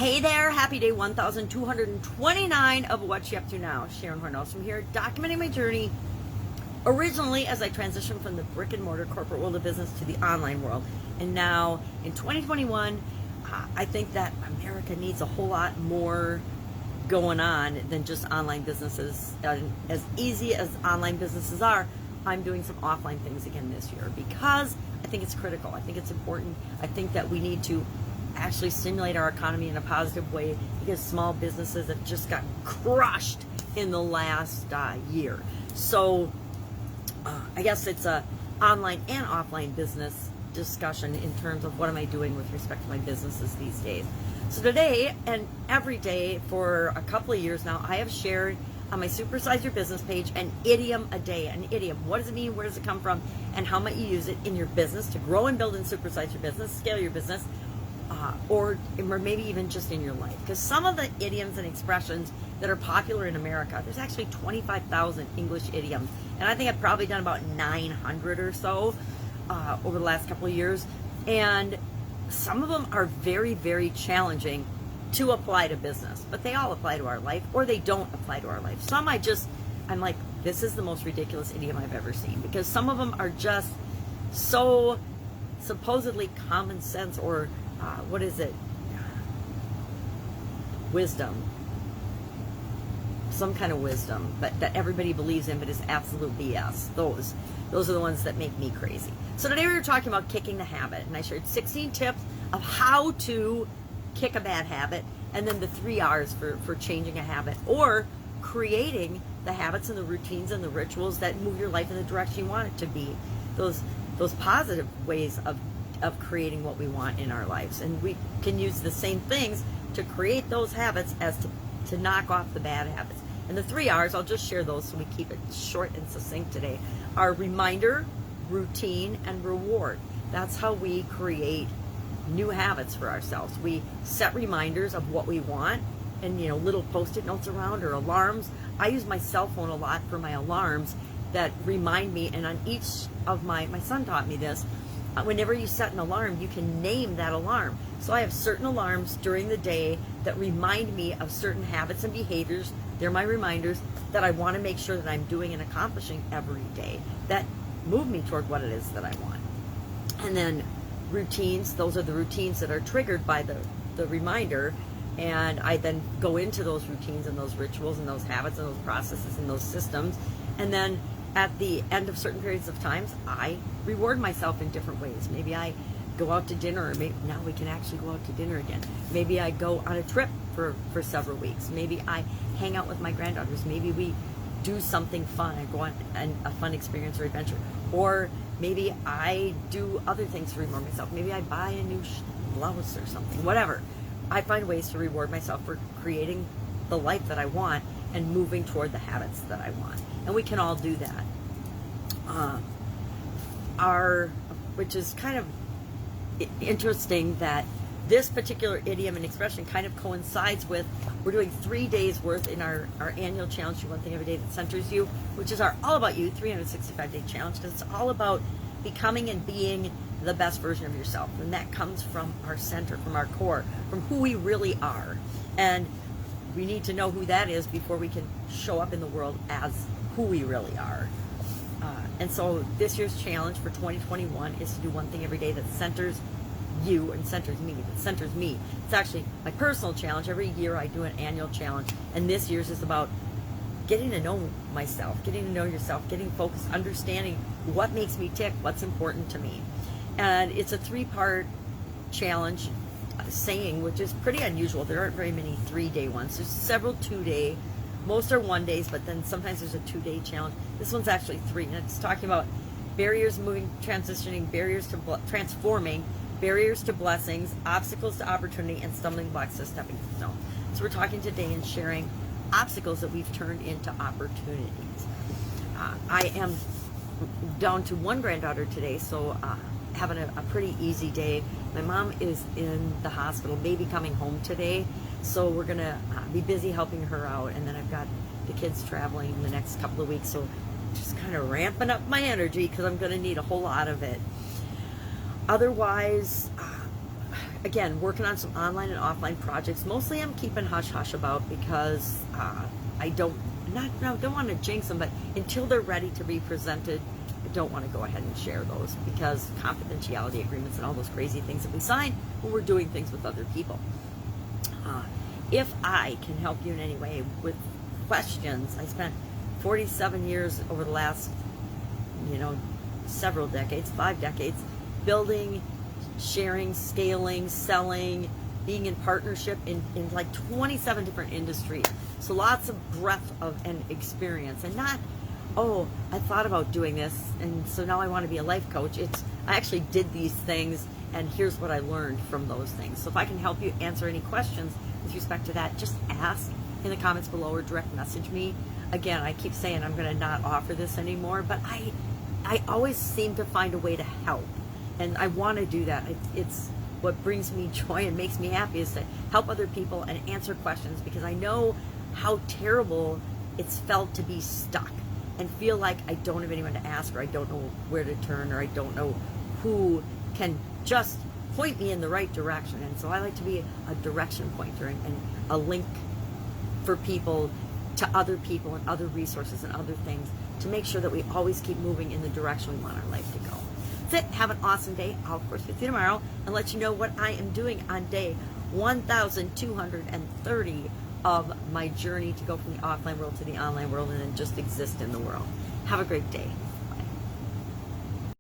Hey there, happy day 1229 of What You Up To Now. Sharon Horne-Ellstrom here, documenting my journey originally as I transitioned from the brick and mortar corporate world of business to the online world. And now in 2021, I think that America needs a whole lot more going on than just online businesses. As easy as online businesses are, I'm doing some offline things again this year because I think it's critical. I think it's important. I think that we need to actually stimulate our economy in a positive way because small businesses have just got crushed in the last year. So I guess it's a online and offline business discussion in terms of what am I doing with respect to my businesses these days. So today and every day for a couple of years now, I have shared on my Supersize Your Business page an idiom a day. An idiom. What does it mean? Where does it come from? And how might you use it in your business to grow and build and supersize your business, scale your business, or maybe even just in your life. Because some of the idioms and expressions that are popular in America, there's actually 25,000 English idioms. And I think I've probably done about 900 or so over the last couple of years. And some of them are very, very challenging to apply to business. But they all apply to our life, or they don't apply to our life. Some I'm like, this is the most ridiculous idiom I've ever seen. Because some of them are just so supposedly common sense or what is it? Wisdom. Some kind of wisdom, but that everybody believes in, but is absolute BS. Those are the ones that make me crazy. So today we were talking about kicking the habit, and I shared 16 tips of how to kick a bad habit, and then the 3 R's for changing a habit or creating the habits and the routines and the rituals that move your life in the direction you want it to be. Those positive ways of creating what we want in our lives. And we can use the same things to create those habits as to knock off the bad habits. And the 3 R's, I'll just share those so we keep it short and succinct today, are reminder, routine, and reward. That's how we create new habits for ourselves. We set reminders of what we want and, little Post-it notes around or alarms. I use my cell phone a lot for my alarms that remind me, and on each of my son taught me this, whenever you set an alarm, you can name that alarm. So I have certain alarms during the day that remind me of certain habits and behaviors. They're my reminders that I want to make sure that I'm doing and accomplishing every day that move me toward what it is that I want. And then routines, those are the routines that are triggered by the reminder. And I then go into those routines and those rituals and those habits and those processes and those systems. And then at the end of certain periods of times, I reward myself in different ways. Maybe I go out to dinner, or maybe now we can actually go out to dinner again. Maybe I go on a trip for several weeks. Maybe I hang out with my granddaughters. Maybe we do something fun. I go on a fun experience or adventure. Or maybe I do other things to reward myself. Maybe I buy a new blouse or something, whatever. I find ways to reward myself for creating the life that I want and moving toward the habits that I want. And we can all do that. Which is kind of interesting that this particular idiom and expression kind of coincides with, we're doing 3 days worth in our annual challenge, Do One Thing Every Day That Centers You, which is our All About You 365-day challenge, because it's all about becoming and being the best version of yourself. And that comes from our center, from our core, from who we really are. And we need to know who that is before we can show up in the world as who we really are. And so this year's challenge for 2021 is to do one thing every day that centers you and centers me, that centers me. It's actually my personal challenge. Every year I do an annual challenge, and this year's is about getting to know myself, getting to know yourself, getting focused, understanding what makes me tick, what's important to me. And it's a 3-part challenge saying, which is pretty unusual. There aren't very many 3-day ones. There's several 2-day. Most are 1 days, but then sometimes there's a 2-day challenge. This one's actually 3, and it's talking about barriers moving, transitioning, barriers to transforming, barriers to blessings, obstacles to opportunity, and stumbling blocks to stepping stone. So we're talking today and sharing obstacles that we've turned into opportunities. I am down to 1 granddaughter today, so having a pretty easy day. My mom is in the hospital, maybe coming home today, so we're going to be busy helping her out, and then I've got the kids traveling in the next couple of weeks, so just kind of ramping up my energy because I'm going to need a whole lot of it. Otherwise, again, working on some online and offline projects. Mostly I'm keeping hush-hush about because I don't want to jinx them, but until they're ready to be presented, I don't want to go ahead and share those because confidentiality agreements and all those crazy things that we sign when we're doing things with other people. If I can help you in any way with questions, I spent 47 years over the last, several decades, 5 decades, building, sharing, scaling, selling, being in partnership in like 27 different industries. So lots of breadth and experience, and not, oh, I thought about doing this and so now I want to be a life coach. I actually did these things and here's what I learned from those things. So if I can help you answer any questions with respect to that, just ask in the comments below or direct message me. Again, I keep saying I'm going to not offer this anymore, but I always seem to find a way to help, and I want to do that. It's what brings me joy and makes me happy, is to help other people and answer questions, because I know how terrible it's felt to be stuck and feel like I don't have anyone to ask, or I don't know where to turn, or I don't know who can just point me in the right direction. And so I like to be a direction pointer and a link for people to other people and other resources and other things, to make sure that we always keep moving in the direction we want our life to go. That's it. Have an awesome day. I'll, of course, be with you tomorrow and let you know what I am doing on day 1,230 of my journey to go from the offline world to the online world and then just exist in the world. Have a great day.